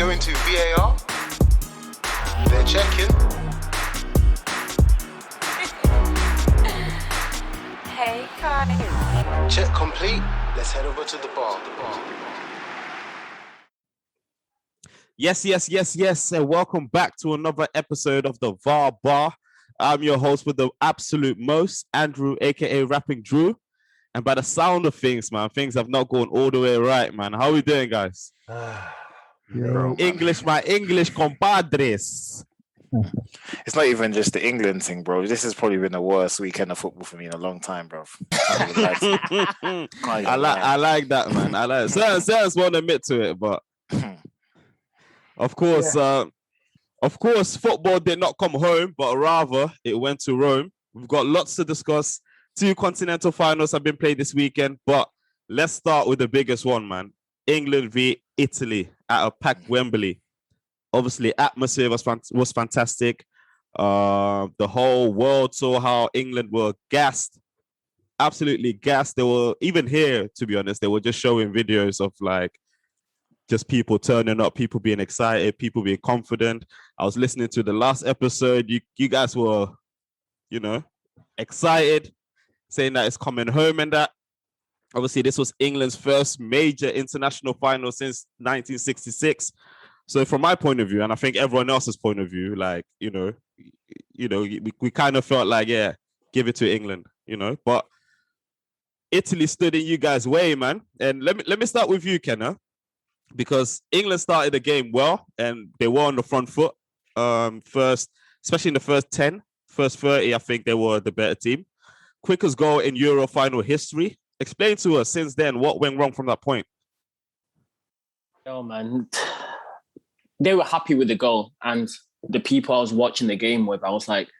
going to VAR. They're checking. Hey, Kai. Check complete. Let's head over to the bar. Yes, and welcome back to another episode of the VAR Bar. I'm your host with the absolute most, Andrew, aka Rapping Drew. And by the sound of things, man, things have not gone all the way right, man. How are we doing, guys? English, my English compadres. It's not even just the England thing, bro. This has probably been the worst weekend of football for me in a long time, bro. I like that, man. I like it. Certain won't admit to it, but of course, football did not come home, but rather it went to Rome. We've got lots to discuss. 2 continental finals have been played this weekend, but let's start with the biggest one, man. England v Italy at a packed Wembley. Obviously, atmosphere was fantastic. The whole world saw how England were gassed, absolutely gassed. They were, even here, to be honest, they were just showing videos of like just people turning up, people being excited, people being confident. I was listening to the last episode. You guys were, excited, saying that it's coming home and that. Obviously, this was England's first major international final since 1966. So from my point of view, and I think everyone else's point of view, like, we kind of felt like, yeah, give it to England, But Italy stood in you guys' way, man. And let me start with you, Kenna, because England started the game well, and they were on the front foot. First, especially in the first 30, I think they were the better team. Quickest goal in Euro final history. Explain to us since then what went wrong from that point. Oh, man. They were happy with the goal, and the people I was watching the game with, I was like,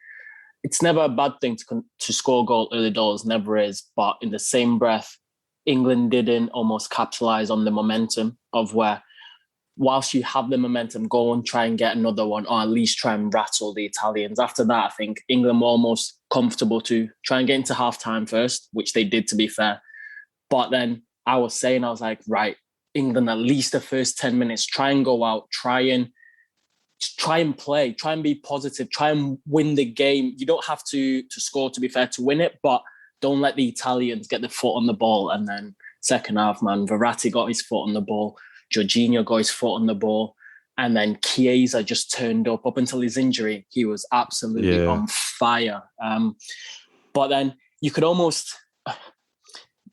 it's never a bad thing to score a goal early doors, never is. But in the same breath, England didn't almost capitalize on the momentum of where, whilst you have the momentum, go and try and get another one, or at least try and rattle the Italians. After that, I think England were almost comfortable to try and get into half-time first, which they did, to be fair. But then I was like, right, England, at least the first 10 minutes, try and go out, try and play, try and be positive, try and win the game. You don't have to score, to be fair, to win it, but don't let the Italians get the foot on the ball. And then second half, man, Verratti got his foot on the ball, Jorginho got his foot on the ball, and then Chiesa just turned up until his injury. He was absolutely on fire. But then you could almost...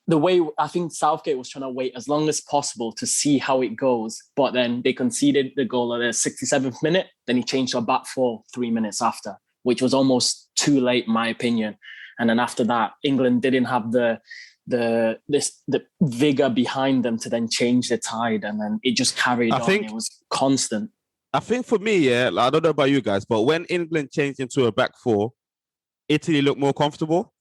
The way I think Southgate was trying to wait as long as possible to see how it goes, but then they conceded the goal at the 67th minute. Then he changed to a back 4 3 minutes after, which was almost too late, in my opinion. And then after that, England didn't have the vigor behind them to then change the tide, and then it just carried on. It was constant. I think for me, I don't know about you guys, but when England changed into a back 4, Italy looked more comfortable.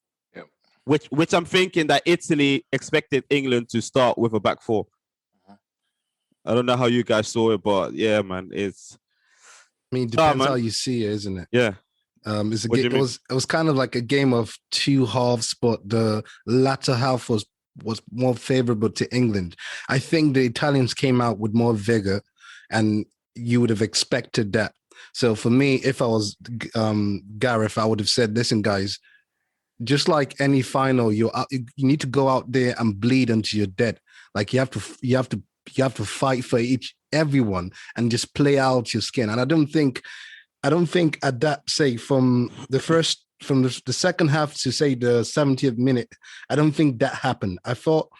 Which I'm thinking that Italy expected England to start with a back 4. I don't know how you guys saw it, but yeah, man, it depends how you see it, isn't it? Yeah. It was kind of like a game of 2 halves, but the latter half was more favorable to England. I think the Italians came out with more vigor, and you would have expected that. So for me, if I was Gareth, I would have said, listen, guys, just like any final, you need to go out there and bleed until you're dead. Like you have to fight for everyone and just play out your skin. And I don't think at that, say, from the second half to say the 70th minute, I don't think that happened. I felt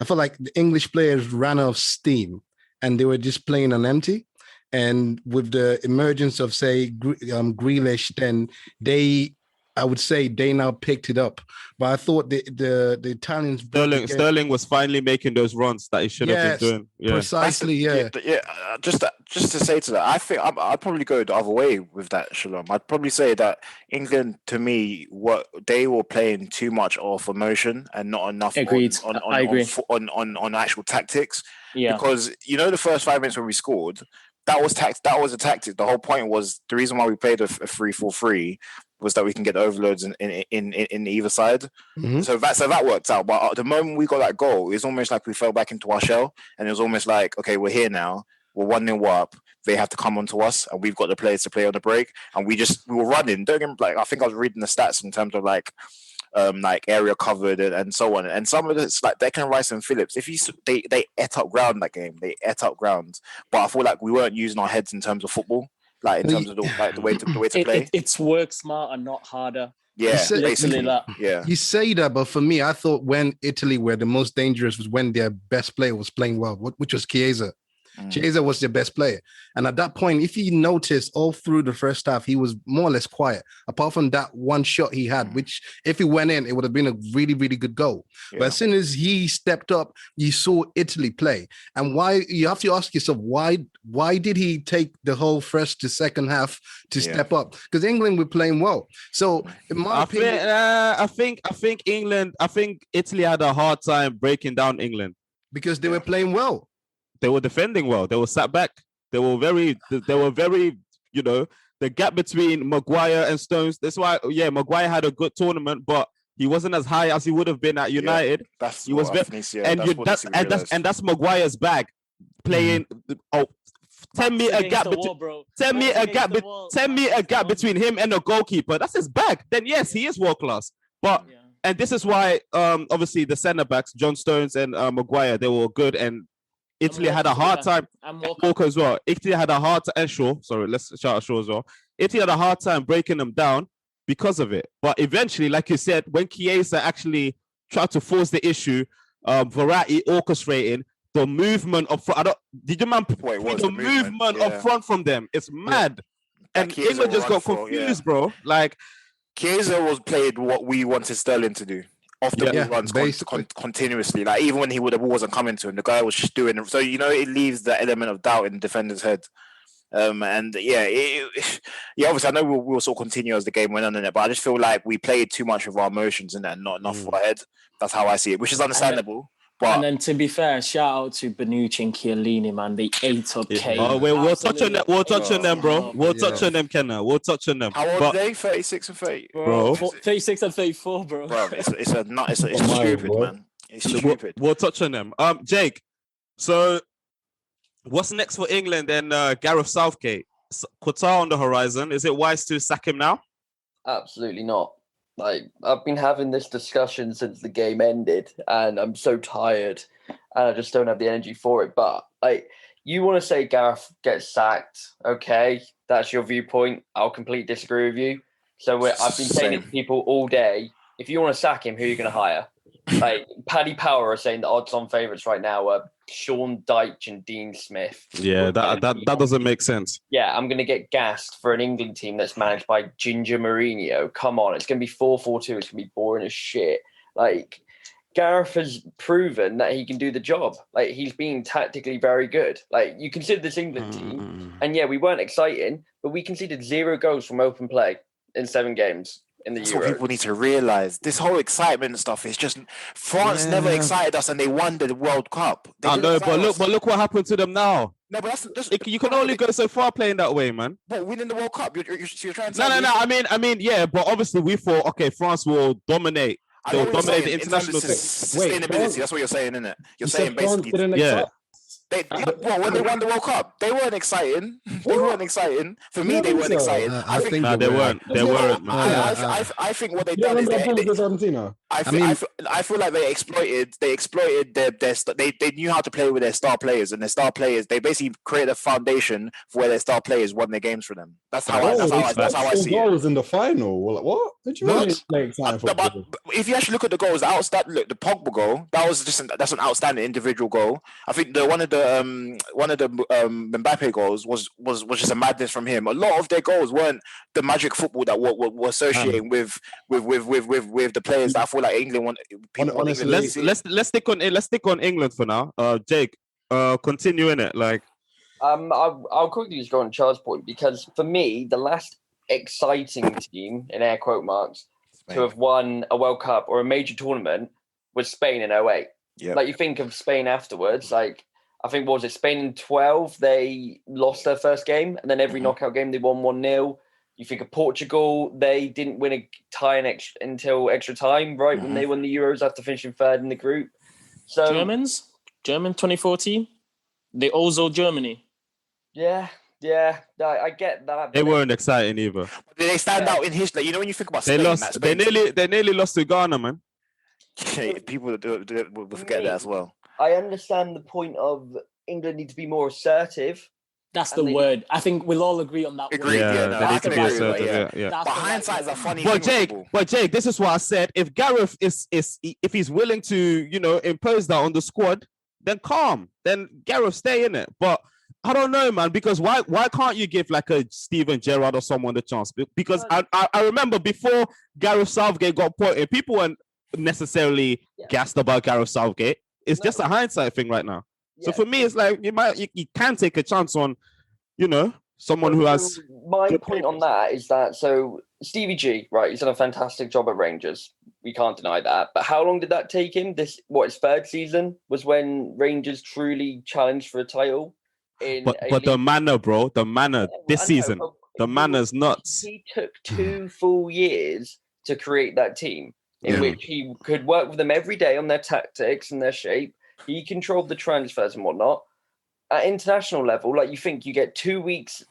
like the English players ran out of steam and they were just playing on empty. And with the emergence of, say, Grealish, then I would say they now picked it up. But I thought the Italians... Sterling was finally making those runs that he should have been doing. Yeah. Precisely, Just to say to that, I think I'd probably go the other way with that, Shalom. I'd probably say that England, to me, they were playing too much off emotion and not enough on actual tactics. Yeah. Because, the first 5 minutes when we scored, that was a tactic. The whole point was the reason why we played a 3-4-3 was that we can get overloads in either side. Mm-hmm. So that worked out. But at the moment we got that goal, it was almost like we fell back into our shell, and it was almost like, okay, we're here now. we're 1-0 up. They have to come onto us, and we've got the players to play on the break, and we were running. Don't get me, like, I think I was reading the stats in terms of like area covered and so on. And some of it's like Declan Rice and Phillips. They ate up ground that game. They ate up ground. But I feel like we weren't using our heads in terms of football, like in terms of the way to play. It's work smarter, not harder. Yeah, literally that. Yeah. You say that, but for me, I thought when Italy were the most dangerous was when their best player was playing well, which was Chiesa. Chiesa was their best player. And at that point, if you notice all through the first half, he was more or less quiet, apart from that one shot he had, which if he went in, it would have been a really, really good goal. Yeah. But as soon as he stepped up, you saw Italy play. And why, you have to ask yourself, why did he take the whole first to second half to step up? Because England were playing well. So in my opinion, I think Italy had a hard time breaking down England. Because they were playing well. They were defending well. They were sat back. They were very, you know, the gap between Maguire and Stones. That's why, Maguire had a good tournament, but he wasn't as high as he would have been at United. That's he was that's Maguire's bag. Playing 10 meter gap between 10 meter gap between him and the goalkeeper. That's his bag. Then yes, he is world class. But and this is why obviously the centre backs, John Stones and Maguire, they were good, and Italy had a hard time. Walker as well. Italy had a hard time. And Shaw, sorry, let's shout out Shaw as well. Italy had a hard time breaking them down because of it. But eventually, like you said, when Chiesa actually tried to force the issue, Verratti orchestrating the movement of front. Did you man the movement up front from them? It's mad. And England just got confused, bro. Like Chiesa was played what we wanted Sterling to do. Off the ball runs continuously, like even when the ball wasn't coming to him, the guy was just doing it. So it leaves that element of doubt in the defender's head. Obviously I know we'll sort of continue as the game went on in it, but I just feel like we played too much of our emotions in that, and not enough for our head. That's how I see it, which is understandable. And then to be fair, shout out to Bonucci and Chiellini, man. They ate up Kane. Oh, we'll touch on that. We'll touch on them, bro. We'll touch on them, Kenna. We'll touch on them. How old are they? 36 and 30, bro. 36 and 34, bro. It's stupid, man. It's stupid. We'll touch on them. Jake. So, what's next for England and Gareth Southgate? Qatar on the horizon. Is it wise to sack him now? Absolutely not. Like, I've been having this discussion since the game ended, and I'm so tired, and I just don't have the energy for it. But like, you want to say Gareth gets sacked, okay? That's your viewpoint. I'll completely disagree with you. So I've been saying it to people all day. If you want to sack him, who are you going to hire? Like, Paddy Power are saying the odds-on favourites right now are Sean Dyche and Dean Smith. Yeah, that doesn't make sense. Yeah, I'm going to get gassed for an England team that's managed by Ginger Mourinho. Come on, it's going to be 4-4-2. It's going to be boring as shit. Like, Gareth has proven that he can do the job. Like, he's been tactically very good. Like, you consider this England team, and yeah, we weren't exciting, but we conceded 0 goals from open play in 7 games. That's what people need to realize. This whole excitement stuff is just France never excited us, and they won the World Cup. I know, but look what happened to them now. No, but that's you can only go so far playing that way, man. But winning the World Cup, you're trying to. No. I mean, yeah, but obviously we thought, okay, France will dominate. They'll dominate the international sustainability. That's what you're saying, isn't it? You're saying basically, when they won the World Cup, they weren't exciting. They weren't exciting. For me, they weren't exciting. I think they weren't. They weren't. I think what they done is I feel like they exploited their they knew how to play with their star players, and their star players, they basically created a foundation for where their star players won their games for them. That's how I see it. Goals in the final. What? Did you really play exciting football? If you actually look at the goals, the Pogba goal, that's an outstanding individual goal. I think one of the Mbappe goals was just a madness from him. A lot of their goals weren't the magic football that we're associating with the players that I feel like England want. Honestly, let's stick on England for now. Jake, continue in it. Like, I'll quickly just go on Charles' point, because for me, the last exciting team in air quote marks to have won a World Cup or a major tournament was Spain in 2008. Yep. Like, you think of Spain afterwards, like, I think, what was it, Spain in 12, they lost their first game, and then every knockout game they won 1-0. You think of Portugal, they didn't win a tie until extra time, right, when they won the Euros after finishing third in the group. So German 2014, they Ozil Germany. Yeah, I get that. They weren't exciting either. Did they stand out in history? You know, when you think about They Spain, lost. They nearly lost to Ghana, man. People will forget that as well. I understand the point of England need to be more assertive. That's the word. I think we'll all agree on that. Agreed. They need to be assertive. Yeah. But hindsight is a funny But thing. Jake, this is what I said. If Gareth if he's willing to, impose that on the squad, then calm. Then Gareth stay in it. But I don't know, man, because why can't you give like a Steven Gerrard or someone the chance? Because I remember before Gareth Southgate got appointed, people weren't necessarily gassed about Gareth Southgate. It's just a hindsight thing right now. So for me, it's like you can take a chance on, someone who has. My point on that is that Stevie G, right? He's done a fantastic job at Rangers. We can't deny that. But how long did that take him? His third season was when Rangers truly challenged for a title. But the manner, bro, this season, the manner's nuts. He took 2 full years to create that team in which he could work with them every day on their tactics and their shape. He controlled the transfers and whatnot. At international level, like you think you get 2 weeks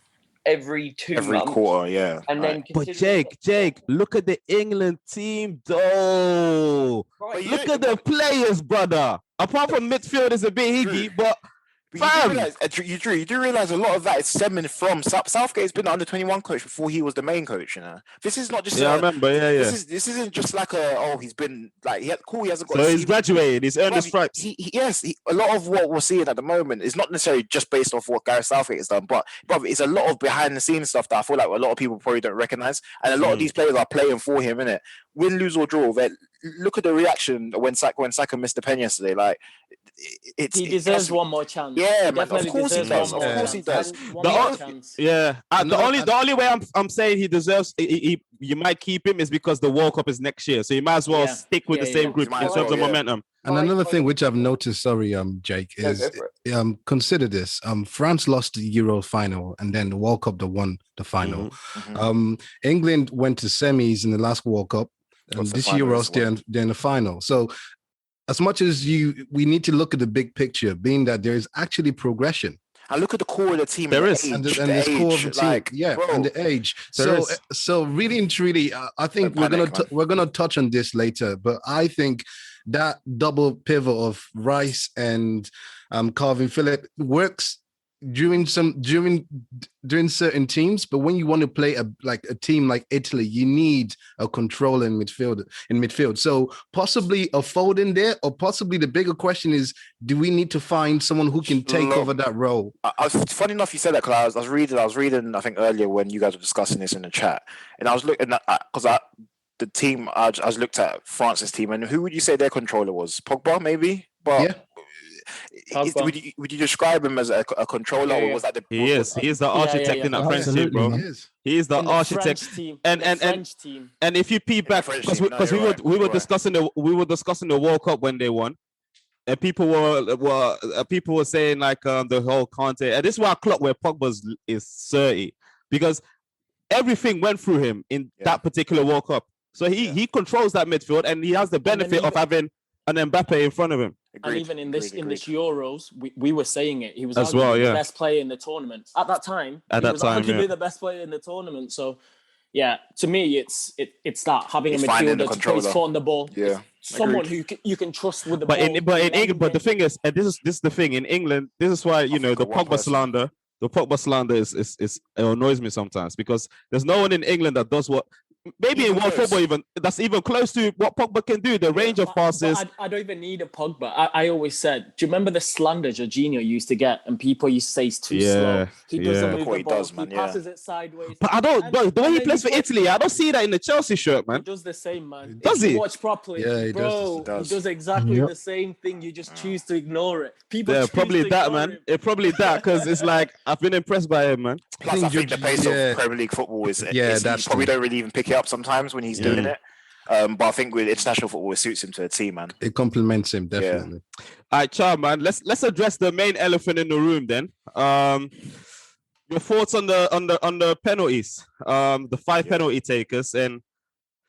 every months, quarter, yeah. And then, but Jake, look at the England team, though. Right, look at the players, brother. Apart from midfield is a bit higgy, but. You do realize a lot of that is stemming from Southgate's been the under-21 coach before he was the main coach. This is not just. I remember. Yeah. This isn't just like he's been like he hasn't got. So he's graduated. He's earned his stripes. A lot of what we're seeing at the moment is not necessarily just based off what Gareth Southgate has done, but it's a lot of behind-the-scenes stuff that I feel like a lot of people probably don't recognize, and a lot of these players are playing for him, innit? Win, lose or draw. Look at the reaction when Saka missed the pen yesterday. Like, he deserves one more chance. Yeah, man. Of course he does. Of course he does. The only way I'm saying he deserves you might keep him is because the World Cup is next year, so you might as well stick with the same group in terms of momentum. And another thing which I've noticed, Jake, is consider this: France lost the Euro final, and then the World Cup they won the final. England went to semis in the last World Cup. This Euros, they're in the final. So, as much as we need to look at the big picture, being that there is actually progression. And look at the core of the team. There is, and the core of the team, and the age. So really and truly, I think we're gonna touch on this later. But I think that double pivot of Rice and Calvin Phillips works during certain teams, but when you want to play a team like Italy, you need a control in midfield. So possibly a Foden there, or possibly the bigger question is, do we need to find someone who can take over that role? Funny enough, you said that, because I was reading, I think earlier when you guys were discussing this in the chat, and I was looking at because the team I looked at France's team, and who would you say their controller was? Pogba, maybe, but. Yeah. Would you describe him as a controller, or was that the? He is the architect in that French team, bro. He is the architect, and if you peep back, because we were discussing the World Cup when they won, and people were saying like the whole Conte, and this is why I clock where Pogba is 30, because everything went through him in that particular World Cup, so he controls that midfield, and he has the benefit of having an Mbappe in front of him. Agreed. And even in this Euros, we were saying it. He was as well, the best player in the tournament at that time. He was arguably the best player in the tournament. So, to me, it's that having a midfielder to put his foot on the ball. Yeah, someone who you can trust with the ball. In England, but the thing is, and this is the thing in England. This is why the Pogba slander. The Pogba slander is it annoys me sometimes, because there's no one in England that does what. Maybe in world football, even that's even close to what Pogba can do. The range of passes. I don't even need a Pogba. I always said, do you remember the slander Jorginho used to get, and people used to say he's too slow. He doesn't move the ball. He passes it sideways. But I don't. Bro, the way he plays for Italy, I don't see that in the Chelsea shirt, man. He does the same, man. Does he? Watch properly, he bro. does. He does exactly the same thing. You just choose to ignore it. People probably that, man. It's probably that, because it's like I've been impressed by him, man. Plus, I think the pace of Premier League football is you probably don't really even pick it up sometimes when he's doing it. But I think with international football, it suits him to a T, man. It complements him, definitely. All right, Char, man. Let's address the main elephant in the room then. Your thoughts on the penalties, the 5 penalty takers, and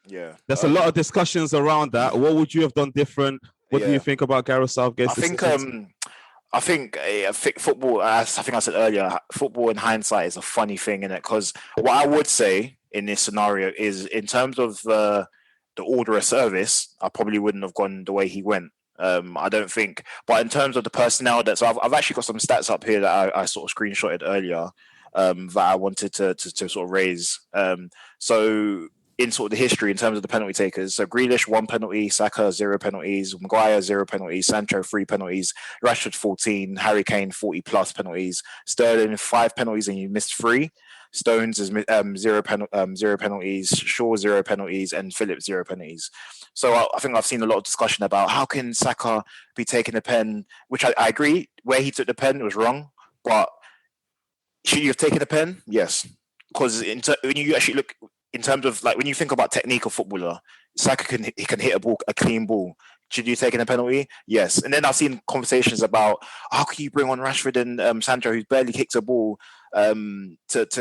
there's a lot of discussions around that. What would you have done different? What do you think about Gareth Southgate? I think I think football, as I think I said earlier, football in hindsight is a funny thing, innit? Because what I would say in this scenario is, in terms of the order of service, I probably wouldn't have gone the way he went. I don't think, but in terms of the personnel, so I've actually got some stats up here that I sort of screenshotted earlier that I wanted to sort of raise. So in sort of the history in terms of the penalty takers, so Grealish 1 penalty, Saka 0 penalties, Maguire 0 penalties, Sancho 3 penalties, Rashford 14, Harry Kane 40 plus penalties, Sterling 5 penalties and you missed 3. Stones is 0 penalties, Shaw 0 penalties, and Phillips 0 penalties. So I think I've seen a lot of discussion about how can Saka be taking the pen, which I agree, where he took the pen was wrong, but should you have taken the pen? Yes, because when you actually look in terms of, like, when you think about technique of footballer, Saka can hit a clean ball. Should you take a penalty? Yes. And then I've seen conversations about how can you bring on Rashford and Sancho, who's barely kicks a ball, to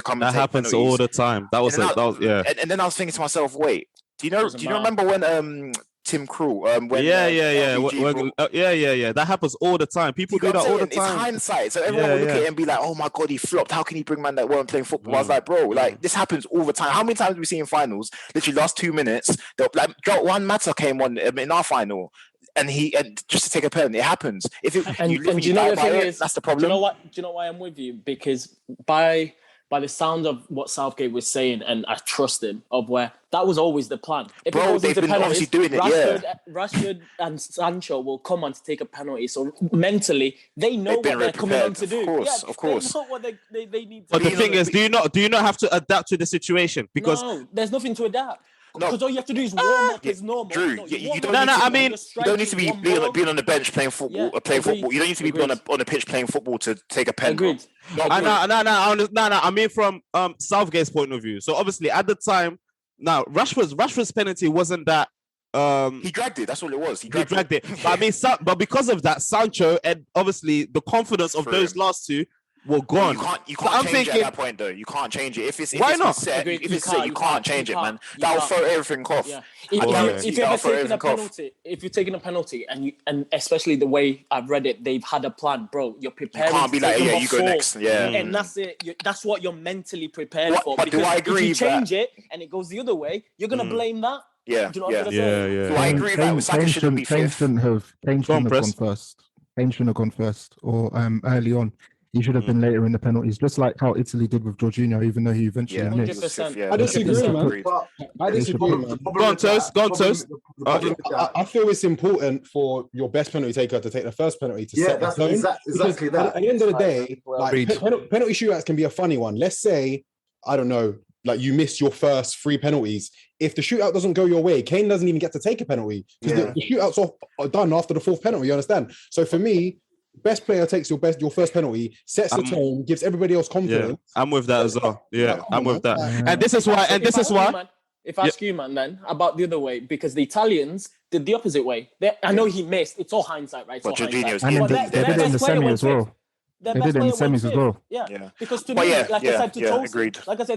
come. That happens all the time. That was yeah. And then I was thinking to myself, wait, do you remember when Tim Krul? Yeah. That happens all the time. People do that all the time. It's hindsight, so everyone will look at it and be like, "Oh my god, he flopped. How can he bring man that weren't playing football?" I was like, "Bro, like this happens all the time. How many times have we seen in finals? Literally, last 2 minutes, like Juan Mata came on in our final, and just to take a pen, it happens. If you know the thing is, that's the problem. Do you know why I'm with you? Because by the sound of what Southgate was saying, and I trust him, of where that was always the plan. If they've been obviously doing it, Rashford and Sancho will come on to take a penalty. So mentally, they know what they're coming on to do. Of course. They know what they need to do. But the thing is, do you not have to adapt to the situation? Because no, there's nothing to adapt. Because all you have to do is warm up as normal. Drew, you don't need to be being on the bench playing football. Football. You don't need to be on a pitch playing football to take a pen. Agreed. I mean from Southgate's point of view. So obviously at the time, now Rashford's penalty wasn't that. He dragged it. That's all it was. He dragged it. But I mean, but because of that, Sancho and obviously the confidence of those last two were gone. You can't change it at that point, though. You can't change it. If it's set, you can't change it, man. That'll throw everything off. Yeah. If you're taking a penalty, and especially the way I've read it, they've had a plan, bro. You're preparing. You can't be like, you go next. Yeah. And that's it. That's what you're mentally prepared for. But do I agree? If you change it and it goes the other way, you're gonna blame that. Yeah. Do you know what I'm gonna say? Do I agree that Saka shouldn't be fifth? Kane shouldn't have gone first. Kane shouldn't have gone first or early on. He should have been later in the penalties, just like how Italy did with Jorginho, even though he eventually missed. I disagree, man. I disagree, man. Go on, Toast. I feel it's important for your best penalty taker to take the first penalty to set the tone. Exactly that. At the end of the day, like, penalty shootouts can be a funny one. Let's say, I don't know, like you missed your first 3 penalties. If the shootout doesn't go your way, Kane doesn't even get to take a penalty because the shootouts are done after the 4th penalty. You understand? So for me, best player takes your first penalty, sets the tone, gives everybody else confidence. Yeah, I'm with that as well. Yeah, I'm with that. And this is why. If I ask you, man, then about the other way, because the Italians did the opposite way. I know he missed. It's all hindsight, right? But Jorginho's and they did it in the semi as well. They did it in the semis as well. Yeah. Because to me, like I said to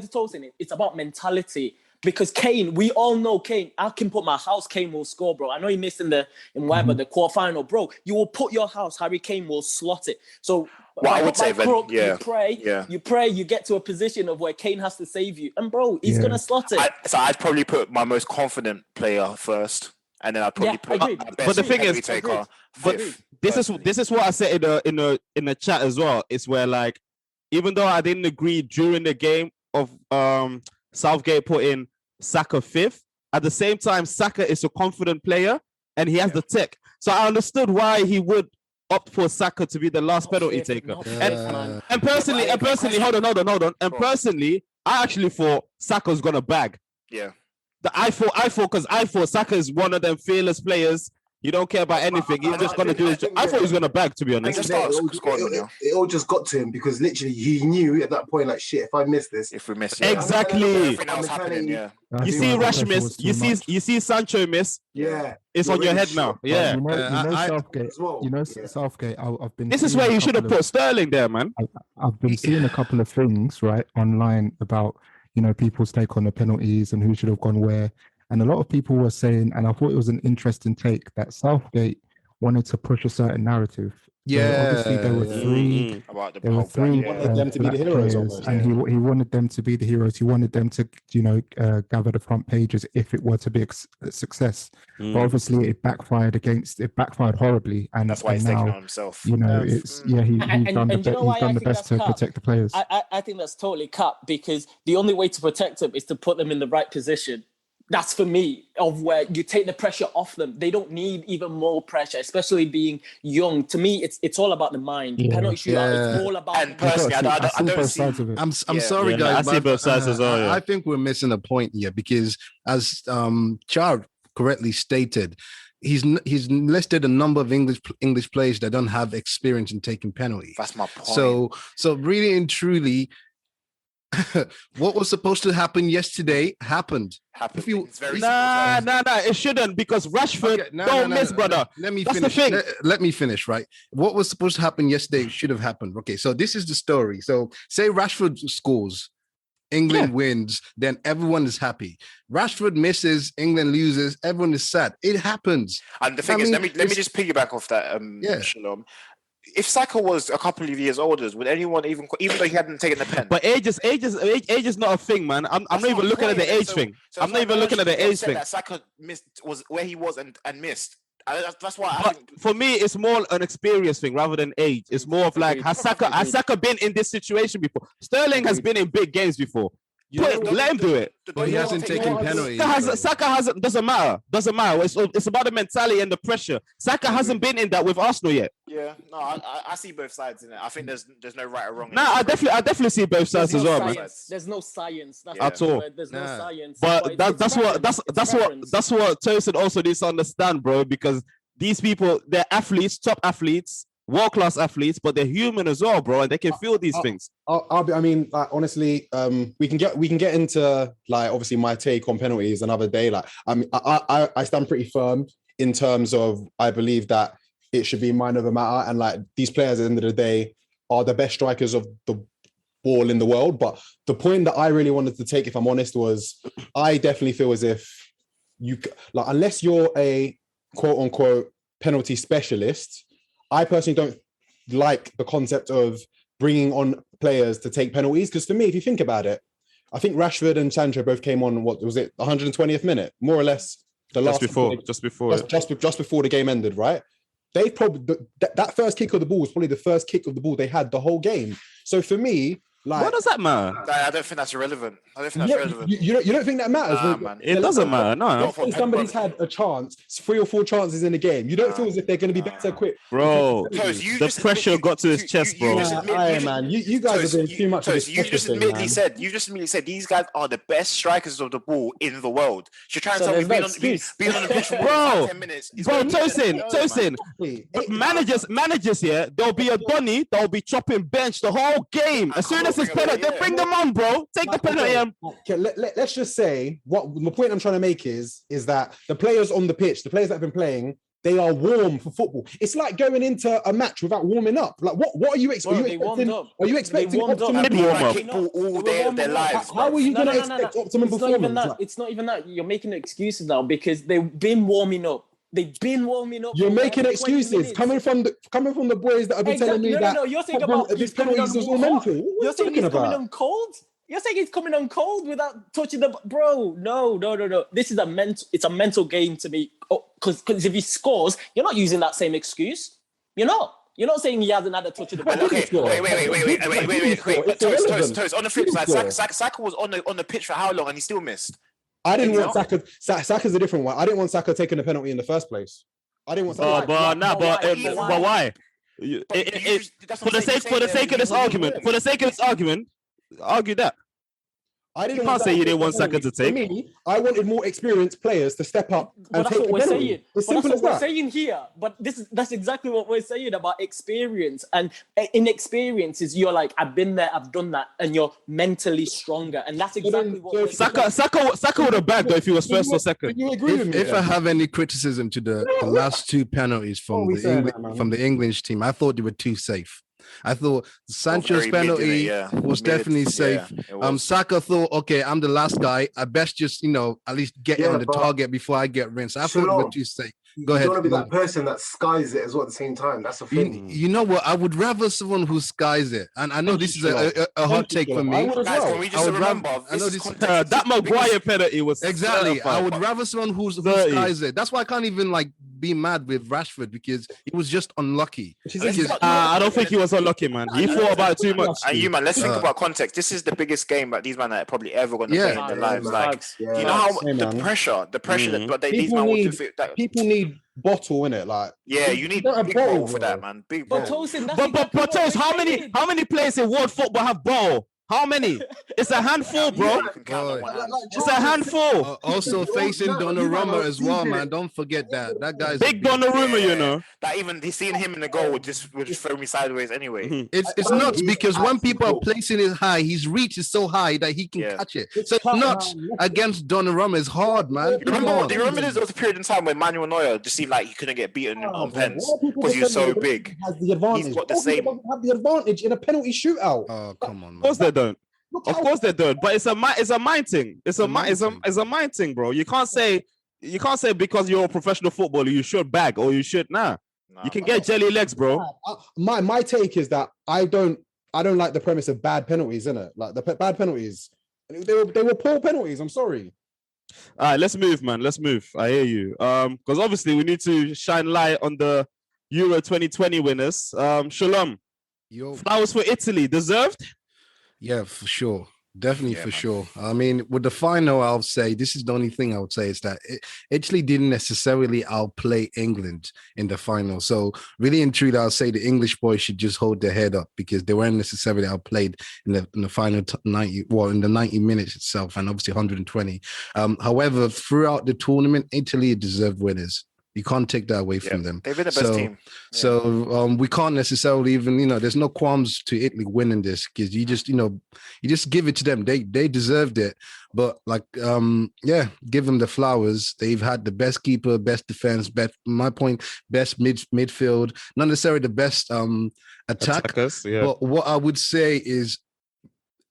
Tosin, it's about mentality. Because Kane, we all know Kane. I can put my house, Kane will score, bro. I know he missed in the quarterfinal, bro. You will put your house, Harry Kane will slot it. So I would say, you pray, you get to a position of where Kane has to save you, and bro, he's gonna slot it. So I'd probably put my most confident player first, and then I'd probably put my best. But the thing is, taker this is what I said in the chat as well. It's where, like, even though I didn't agree during the game of Southgate putting Saka 5th, at the same time, Saka is a confident player and he has the tech. So I understood why he would opt for Saka to be the last penalty taker. And personally, hold on. And personally, I actually thought Saka was gonna bag. Yeah. I thought Saka is one of them fearless players. You don't care about anything. He's just gonna do his job. I thought he was gonna bag, to be honest. It all just got to him because literally he knew at that point, like, shit, if I miss this, if we miss it, exactly. You see Rash miss. You see Sancho miss. Yeah, it's on your head now. Yeah, Southgate. I've been. This is where you should have put Sterling there, man. I've been seeing a couple of things right online about people's take on the penalties and who should have gone where. And a lot of people were saying, and I thought it was an interesting take, that Southgate wanted to push a certain narrative Yeah, obviously there were three. About the There were whole three He wanted them to be the black heroes players, almost. and he wanted them to be the heroes. He wanted them to, gather the front pages if it were to be a success. But obviously, it backfired horribly, and that's why he's now, taking on himself. he's done the best to protect the players. I think that's totally cut, because the only way to protect them is to put them in the right position. That's for me, of where you take the pressure off them. They don't need even more pressure, especially being young. To me, it's all about the mind. Penalty shootout, it's all about. And personally, I don't see. I'm sorry, guys. I see both sides as well. I think we're missing a point here, because as Char correctly stated, he's listed a number of English players that don't have experience in taking penalties. That's my point. So really and truly, what was supposed to happen yesterday happened. It's very it shouldn't, because Rashford don't miss, brother. Let me That's finish. the thing. Let me finish, right? What was supposed to happen yesterday should have happened. Okay, so this is the story. So say Rashford scores, England wins, then everyone is happy. Rashford misses, England loses, everyone is sad. It happens. And the thing is, let me just piggyback off that, Shalom. If Saka was a couple of years older, would anyone even though he hadn't taken the pen? But age is not a thing, man. I'm not even looking at the age thing. I'm not even looking at the age thing. That Saka was where he was and missed. That's why I think, for me, it's more an experience thing rather than age. It's more of like, has Saka been in this situation before? Sterling has been in big games before. Let him do it. But he hasn't taken penalties. Saka hasn't. Doesn't matter. It's about the mentality and the pressure. Saka hasn't been in that with Arsenal yet. Yeah, no, I see both sides in it. I think there's no right or wrong. I definitely see both sides as well, man. There's no science at all. There's no science. But that's what Tosin also needs to understand, bro. Because these people, they're athletes, top athletes, world-class athletes, but they're human as well, bro, and they can feel these things. Honestly, we can get into like obviously my take on penalties another day. Like, I stand pretty firm in terms of I believe that it should be mind over matter, and like these players at the end of the day are the best strikers of the ball in the world. But the point that I really wanted to take, if I'm honest, was I definitely feel as if you like, unless you're a quote unquote penalty specialist, I personally don't like the concept of bringing on players to take penalties, because for me, if you think about it, I think Rashford and Sancho both came on, what was it, 120th minute, more or less. Just before the game ended, right? They probably that first kick of the ball was probably the first kick of the ball they had the whole game. So for me, like, what does that matter? I don't think that's irrelevant. You don't think that matters? Nah, man. It doesn't matter. No. If somebody's had a chance, 3 or 4 chances in a game, you don't feel as if they're going to be better equipped. Bro, the pressure got to his chest, bro. You guys are doing too much. You just admittedly said these guys are the best strikers of the ball in the world. You're trying to tell me being on the pitch for bro, 10 minutes. Bro, Tosin. Managers here, there'll be a Donny that'll be chopping bench the whole game. As soon as it's penalty, they bring them on, bro. Take the penalty. Okay, let's just say what the point I'm trying to make is that the players on the pitch, the players that have been playing, they are warm for football. It's like going into a match without warming up. Like, what are you expecting? Are you expecting optimum football all day of their lives? How are you going to expect optimum performance? It's not even that. You're making excuses now because they've been warming up. You're making excuses coming from the boys that have been telling me that. No. You're saying about these penalties is all mental. You're saying he's coming on cold. You're saying he's coming on cold without touching the bro. No. This is it's a mental game to me. Because if he scores, you're not using that same excuse. You're not. You're not saying he hasn't had a touch of the ball. Okay, wait. Toast. On the flip side, Saka was on the pitch for how long and he still missed? I didn't want Saka. Saka's a different one. I didn't want Saka taking the penalty in the first place. I didn't want Saka. But why? For the sake of this argument, argue that. You can't say you didn't want Saka to take. For me, I wanted more experienced players to step up and take the penalty. It's simple as that. We're saying here, but that's exactly what we're saying about experience. And inexperience is you're like, I've been there, I've done that, and you're mentally stronger. And that's exactly what we're saying. Saka would have bagged though if he was first or second. You agree with me? If I have any criticism to the last 2 penalties from the English team, I thought they were too safe. I thought Sancho's very mid, innit? penalty Yeah. was Mid, definitely safe. yeah, it was. Saka thought, okay, I'm the last guy. I best just, at least get on the target before I get rinsed. I thought they were too safe. Go ahead. You don't want to be that person that skies it as well at the same time. That's the thing. You know what? I would rather someone who skies it. And I know this is a hot take for me. I would as well. Can we just remember? I know this that Maguire penalty was exactly. certified. I would rather someone who skies it. That's why I can't even be mad with Rashford because he was just unlucky. I don't think he was unlucky, man. He thought about it too much. And you, man, let's think about context. This is the biggest game that these men are probably ever going to play in their lives. Do you know how the pressure that but these men will do that. People need bottle in it, you need big ball for that, man. Big ball. But Toast, how many players in world football have ball? How many? It's a handful, bro. It's a handful. Also facing Donnarumma as well, man. Don't forget that. That guy's big Donnarumma, you know. That even seeing him in the goal would just throw me sideways anyway. It's nuts because when people are placing it high, his reach is so high that he can catch it. So nuts against Donnarumma is hard, man. Do you remember there was a period in time when Manuel Neuer just seemed like he couldn't get beaten on pens because he was so big. He's got the same. Have the advantage in a penalty shootout. Oh, come on, man. Of course they don't. Of course they don't. But it's a mind thing. It's a mind thing, bro. You can't say because you're a professional footballer you should bag or you should you can get jelly legs, bro. My take is that I don't like the premise of bad penalties, innit? Like the bad penalties. They were poor penalties. I'm sorry. All right, let's move, man. Let's move. I hear you. Because obviously we need to shine light on the Euro 2020 winners. Shalom. Flowers for Italy. Deserved? Yeah, for sure. Definitely, for sure. I mean, with the final, I'll say this is the only thing I would say is that Italy didn't necessarily outplay England in the final. So really and truly, I'll say the English boys should just hold their head up because they weren't necessarily outplayed in the final 90, in the 90 minutes itself, and obviously 120. However, throughout the tournament, Italy deserved winners. You can't take that away from them. They've been the best team. So we can't necessarily even, there's no qualms to Italy winning this because you just give it to them. They deserved it. But give them the flowers. They've had the best keeper, best defense, best midfield, not necessarily the best attackers. Yeah. But what I would say is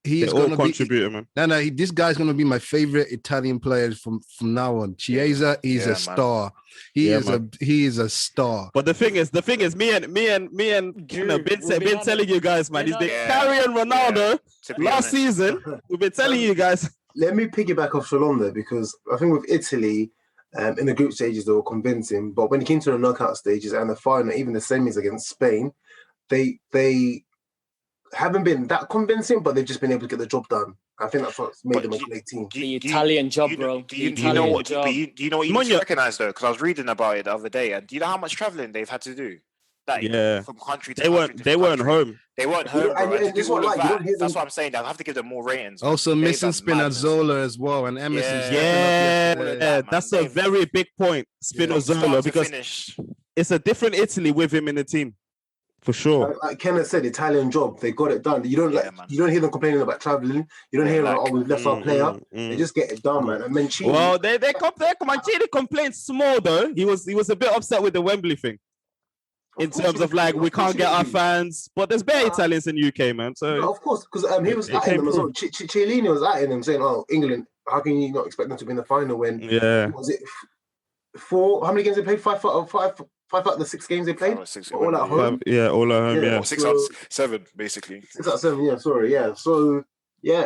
he's going to contribute, man. No, this guy's going to be my favorite Italian player from now on. Chiesa, he's a star. He is a star. But the thing is, me and been telling you guys, man, he's been carrying Ronaldo last season. We've been telling you guys. Let me piggyback off Shalom there because I think with Italy, in the group stages they were convincing, but when it came to the knockout stages and the final, even the semis against Spain, they haven't been that convincing, but they've just been able to get the job done. I think that's what's made them a great team. The Italian job, bro. Do you know what you need to recognize though? Because I was reading about it the other day, and do you know how much traveling they've had to do? From country to country. They weren't home. They weren't home, bro. That's what I'm saying. I'll have to give them more ratings. Also missing Spinazzola as well, and Emerson. That's a very big point, Spinazzola, because it's a different Italy with him in the team. For sure. Like Kenneth said, Italian job, they got it done. You don't hear them complaining about traveling. You don't hear we've left our player. They just get it done, man. And Mancini. Well, Mancini complained small though. He was a bit upset with the Wembley thing. In terms of we can't get our fans, but there's better Italians in UK, man. So no, of course, because he was at them as well. Chiellini was at them saying, "Oh, England, how can you not expect them to be in the final when was it 4? How many games they played? 5 out of the 6 games they played? All at home. All at home. 6 out of 7, basically. 6 out of 7. Yeah, sorry. Yeah. So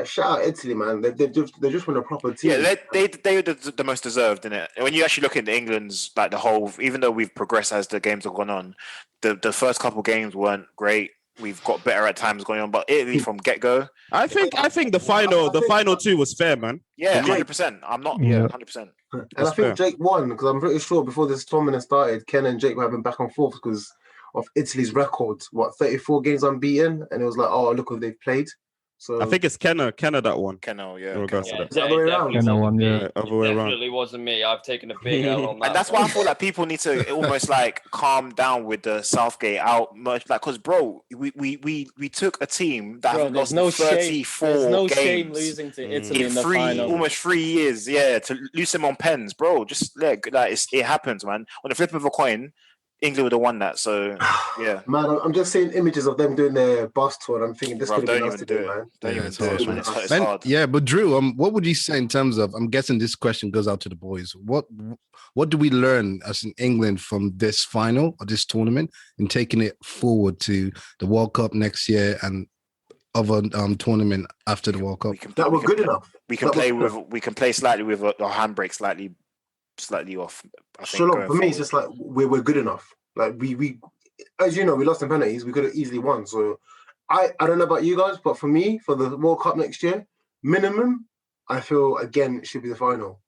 shout out Italy, man. They just won a proper team. Yeah, they're the most deserved, innit? When you actually look into England's the whole, even though we've progressed as the games have gone on, the first couple games weren't great. We've got better at times going on, but Italy from get go. I think the final 2 was fair, man. Yeah, 100%. I'm not. Yeah, 100%. And I think Jake won because I'm pretty sure before this tournament started, Ken and Jake were having back and forth because of Italy's record. 34 games unbeaten, and it was like, oh, look what they've played. So I think it's Kenner that one. Kenner, yeah. The other way around. Kenner one, yeah. Other way around. Definitely wasn't me. I've taken a big L on that. And that's why I feel like people need to almost calm down with the Southgate out much, because bro, we took a team that lost 34 There's no games shame losing to Italy in the final. Almost 3 years, to lose them on pens, bro. Just it happens, man. On the flip of a coin, England would have won that. So yeah, man, I'm just seeing images of them doing their bus tour. And I'm thinking this could have been us today, man. Don't even do it, man. It's Man, hard. yeah, but Drew, what would you say in terms of? I'm guessing this question goes out to the boys. What do we learn as in England from this final or this tournament and taking it forward to the World Cup next year and other tournament after the World Cup? That were good enough. We can play slightly with our handbrake slightly off. I think for me, it's just like we're good enough. Like we, as you know, we lost in penalties. We could have easily won. So I don't know about you guys, but for me, for the World Cup next year, minimum, I feel again it should be the final.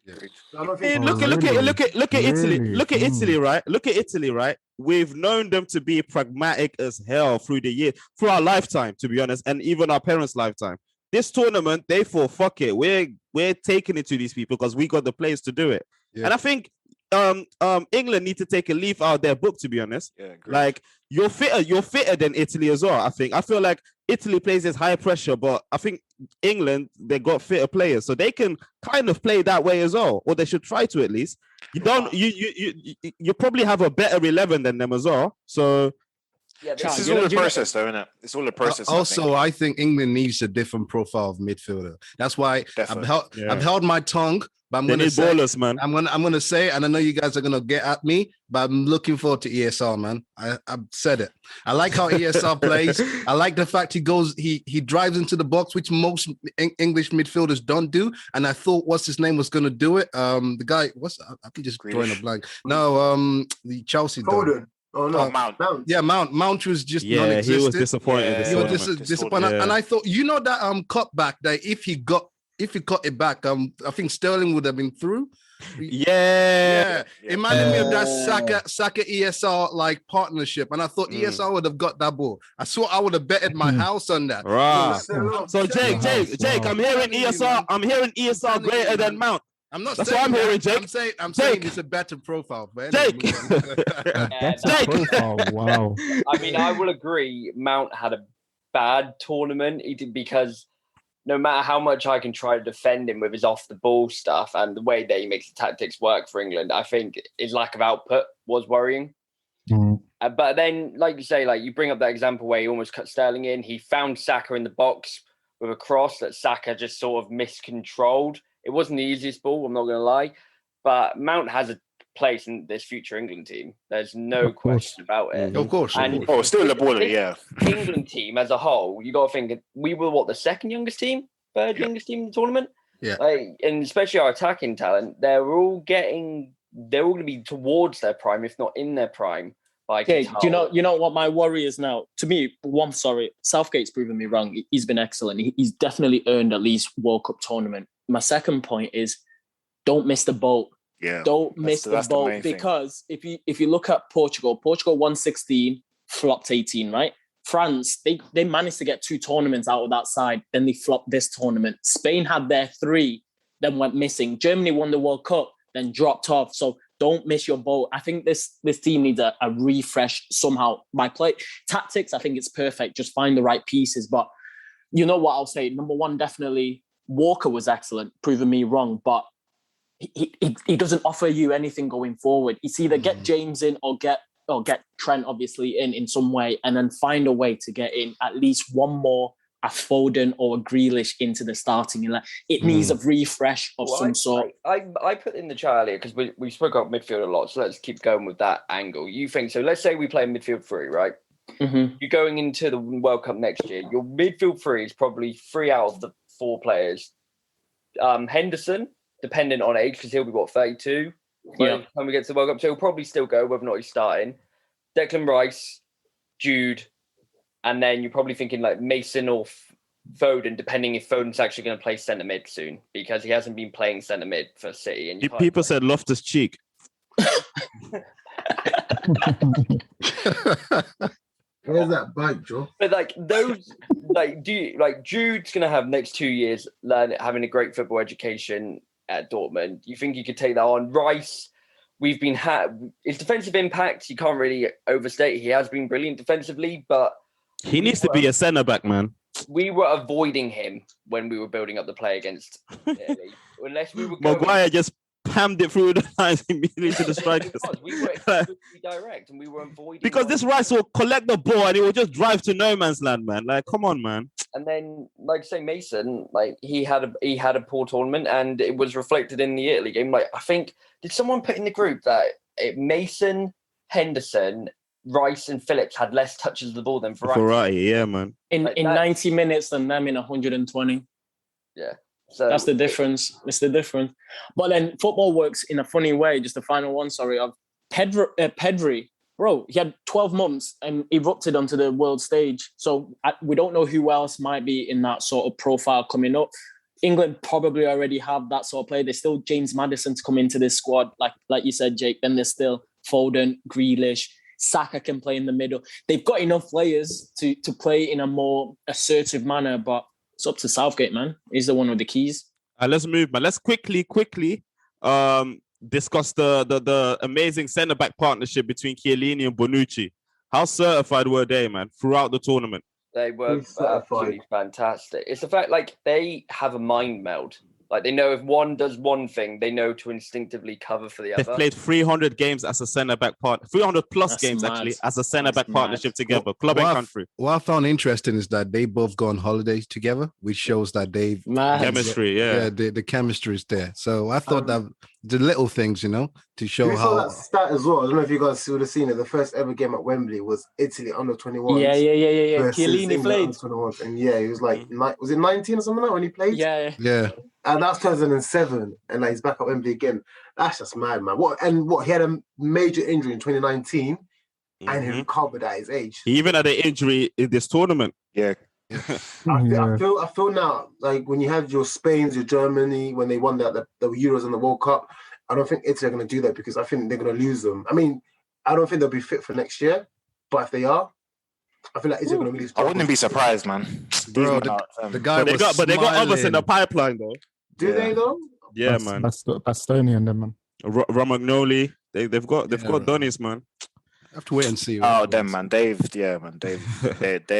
Look at Italy. Look at Italy, right? Look at Italy, right? We've known them to be pragmatic as hell through the year, through our lifetime, to be honest, and even our parents' lifetime. This tournament, they thought, fuck it, we're taking it to these people because we got the players to do it. Yeah. And I think England need to take a leaf out of their book, to be honest. Yeah, like you're fitter than Italy as well. I feel like Italy plays this high pressure, but I think England, they got fitter players, so they can kind of play that way as well, or they should try to at least. You probably have a better 11 than them as well. So yeah, this is all a process, though, isn't it? It's all a process. Also, I think England needs a different profile of midfielder. That's why I've held my tongue. But I'm going to say, ballers, man. I'm going to say, and I know you guys are going to get at me, but I'm looking forward to ESR, man. I've said it. I like how ESR plays. I like the fact he drives into the box, which most English midfielders don't do. And I thought, what's his name was going to do it? The guy, I can just drawing a blank. No, the Chelsea dog. Oh no, Mount. Yeah, Mount was just non-existent. He was disappointed. He was disappointed, and I thought, you know, that cutback that if he cut it back, I think Sterling would have been through. Yeah. Reminded me of that Saka ESR like partnership, and I thought ESR would have got that ball. I swore I would have betted my house on that. Right. So Jake, I'm hearing ESR. I'm hearing ESR greater than Mount. I'm not. That's what I'm hearing, Jake. I'm saying it's a better profile, man. Jake. Profile. Wow. I mean, I will agree. Mount had a bad tournament. He did, because no matter how much I can try to defend him with his off the ball stuff and the way that he makes the tactics work for England, I think his lack of output was worrying. But then, like you say, like you bring up that example where he almost cut Sterling in. He found Saka in the box with a cross that Saka just sort of miscontrolled. It wasn't the easiest ball, I'm not going to lie, but Mount has a place in this future England team. There's no question about it. Of course. And still the baller, yeah. England team as a whole, you got to think we were the second youngest team, third youngest team in the tournament. Yeah. And especially our attacking talent, they're all going to be towards their prime, if not in their prime. Okay, do you know what my worry is now? To me, Southgate's proven me wrong. He's been excellent. He's definitely earned at least World Cup tournament. My second point is don't miss the boat. Yeah, don't miss the boat, because if you look at Portugal won 16, flopped 18, right? France, they managed to get 2 tournaments out of that side, then they flopped this tournament. Spain had their 3, then went missing. Germany won the World Cup, then dropped off. So don't miss your boat. I think this team needs a refresh somehow. By play tactics, I think it's perfect. Just find the right pieces. But you know what I'll say? Number one, definitely Walker was excellent, proving me wrong. But he doesn't offer you anything going forward. It's either get James in or get Trent obviously in some way, and then find a way to get in at least one more, a Foden or a Grealish into the starting 11. It needs a refresh of some sort. I put in the chat earlier because we spoke about midfield a lot, so let's keep going with that angle. You think so? Let's say we play midfield 3, right? Mm-hmm. You're going into the World Cup next year. Your midfield 3 is probably 3 out of the 4 players. Henderson, dependent on age, because he'll be 32 when we get to the World Cup, so he'll probably still go whether or not he's starting. Declan Rice, Jude, and then you're probably thinking like Mason or Foden, depending if Foden's actually going to play centre mid soon, because he hasn't been playing centre mid for City. And people said Loftus Cheek. Where's that bike, Joe? But like those, Jude's going to have next 2 years having a great football education at Dortmund. You think you could take that on? Rice, his defensive impact, you can't really overstate. He has been brilliant defensively, but he needs to be a centre back, man. We were avoiding him when we were building up the play against Italy. Unless we were Maguire just pammed it through the lines immediately to the strikers. We were extremely direct and we were avoiding. Because this Rice will collect the ball and he will just drive to no man's land, man. Like, come on, man. And then, like say Mason, like he had a poor tournament, and it was reflected in the Italy game. Like I think, did someone put in the group that Mason, Henderson, Rice, and Phillips had less touches of the ball than Verratti, yeah, man. In 90 minutes than them in 120. Yeah. So that's the difference. It's the difference. But then football works in a funny way. Just the final one, sorry, of Pedri. Bro, he had 12 months and erupted onto the world stage. So we don't know who else might be in that sort of profile coming up. England probably already have that sort of player. There's still James Maddison to come into this squad, like you said, Jake. Then there's still Foden, Grealish, Saka can play in the middle. They've got enough players to play in a more assertive manner, but it's up to Southgate, man. He's the one with the keys. Let's move, man. Let's quickly discuss the amazing centre-back partnership between Chiellini and Bonucci. How certified were they, man, throughout the tournament? They were absolutely fantastic. It's the fact, like, they have a mind meld. Like, they know if one does one thing, they know to instinctively cover for the other. They've played 300 games as a centre-back partner. 300 plus games, actually, as a centre-back partnership together. Club and country. What I found interesting is that they both go on holidays together, which shows that they've... Chemistry, yeah. The chemistry is there. So I thought that the little things, to show how... saw that stat as well. I don't know if you guys would have seen it. The first ever game at Wembley was Italy under 21. Yeah. Chiellini played. And he was like, was it 19 or something like when he played? Yeah. And that's 2007, and he's back at Wembley again. That's just mad, man. He had a major injury in 2019, and he recovered at his age. He even had an injury in this tournament. Yeah. I feel now, like when you have your Spains, your Germany, when they won the Euros and the World Cup, I don't think Italy are going to do that because I think they're going to lose them. I mean, I don't think they'll be fit for next year, but if they are, I feel like Italy are going to really struggle. I wouldn't be surprised, man. Bro, the guy they got others in the pipeline, though. Do they though? Yeah, man. Bastoni then, man. Romagnoli, they've got Donis, man. I have to wait and see. Oh, them, man. Dave, they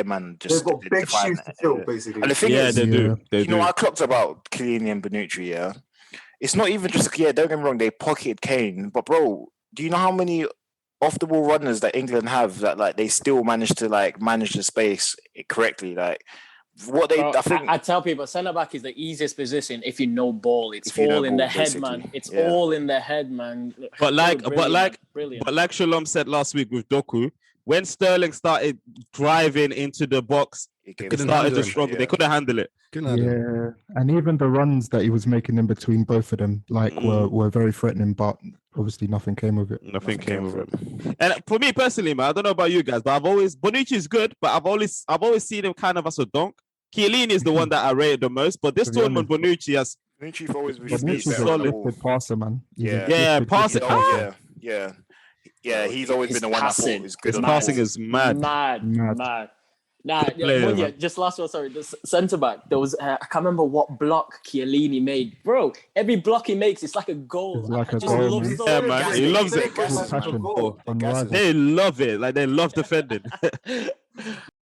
man, just... They've got big shoes to fill, basically. And the thing is, they do. You know what I clocked about Chiellini and Bonucci, yeah? It's not even just, don't get me wrong, they pocketed Kane, but bro, do you know how many off-the-ball runners that England have that, like, they still manage to, like, manage the space correctly, like... I tell people, centre back is the easiest position if you know ball. It's all in the head, man. It's all in the head, man. But like Shalom said last week with Doku, when Sterling started driving into the box, it started to struggle. They couldn't handle it. And even the runs that he was making in between both of them, were very threatening. But obviously, nothing came of it. Nothing came of it. And for me personally, man, I don't know about you guys, but Bonucci is good, but I've always seen him kind of as a donk. Chiellini is the one that I rated the most, but this tournament, Bonucci's always been solid passer, man. Passing. Yeah. He's always been the one that thought was good. His passing is mad. Just last one. Sorry, the centre back. There was I can't remember what block Chiellini made, bro. Every block he makes, it's like a goal. It's like a goal. Man. He loves it. They love it. Like they love defending.